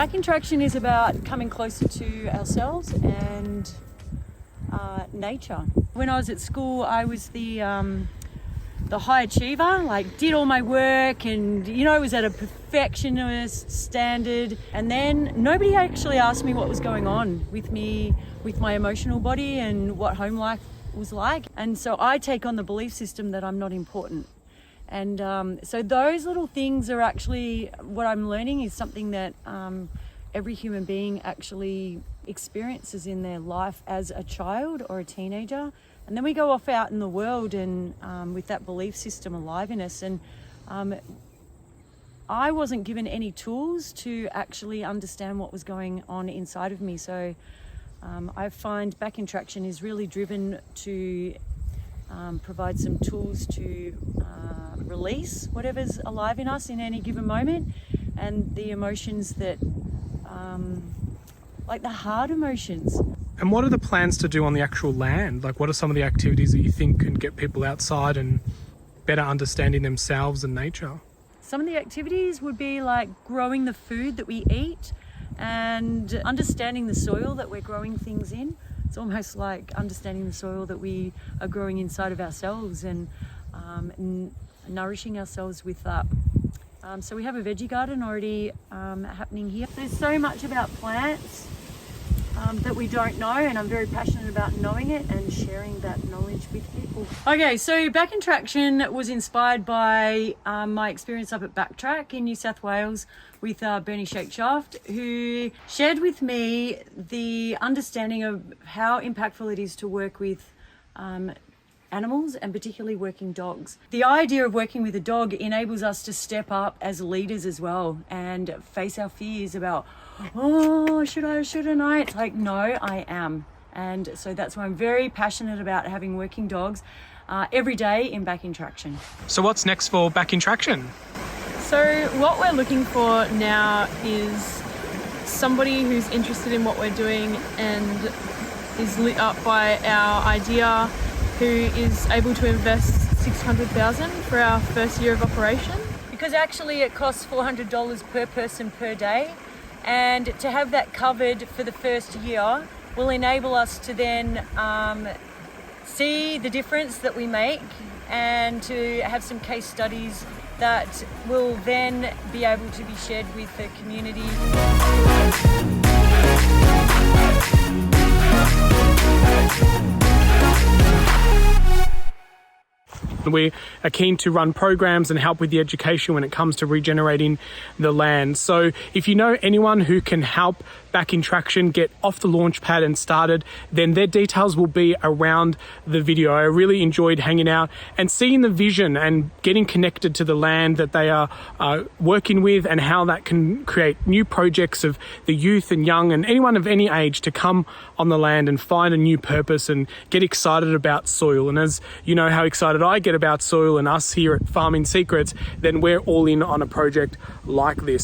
Back in Traction is about coming closer to ourselves and nature. When I was at school, I was the high achiever, like did all my work and, was at a perfectionist standard. And then nobody actually asked me what was going on with me, with my emotional body and what home life was like. And so I take on the belief system that I'm not important. And so those little things are actually, what I'm learning is something that every human being actually experiences in their life as a child or a teenager. And then we go off out in the world and with that belief system alive in us. And I wasn't given any tools to actually understand what was going on inside of me. So I find Back in Traction is really driven to provide some tools to release whatever's alive in us in any given moment, and the emotions that, like the hard emotions. And what are the plans to do on the actual land? Like, what are some of the activities that you think can get people outside and better understanding themselves and nature? Some of the activities would be like growing the food that we eat and understanding the soil that we're growing things in. It's almost like understanding the soil that we are growing inside of ourselves and nourishing ourselves with that. So we have a veggie garden already happening here. There's so much about plants that we don't know, and I'm very passionate about knowing it and sharing that knowledge with people. Okay, so Back in Traction was inspired by my experience up at Backtrack in New South Wales with Bernie Shakeshaft, who shared with me the understanding of how impactful it is to work with animals, and particularly working dogs. The idea of working with a dog enables us to step up as leaders as well and face our fears about, oh, should I, shouldn't I? It's like, no, I am. And so that's why I'm very passionate about having working dogs every day in Back in Traction. So what's next for Back in Traction? So what we're looking for now is somebody who's interested in what we're doing and is lit up by our idea, who is able to invest $600,000 for our first year of operation. Because actually it costs $400 per person per day, and to have that covered for the first year will enable us to then see the difference that we make and to have some case studies that will then be able to be shared with the community. We are keen to run programs and help with the education when it comes to regenerating the land. So if you know anyone who can help Back in Traction get off the launch pad and started, then their details will be around the video. I really enjoyed hanging out and seeing the vision and getting connected to the land that they are working with, and how that can create new projects of the youth and young and anyone of any age to come on the land and find a new purpose and get excited about soil. And as you know how excited I get about soil and us here at Farming Secrets, then we're all in on a project like this.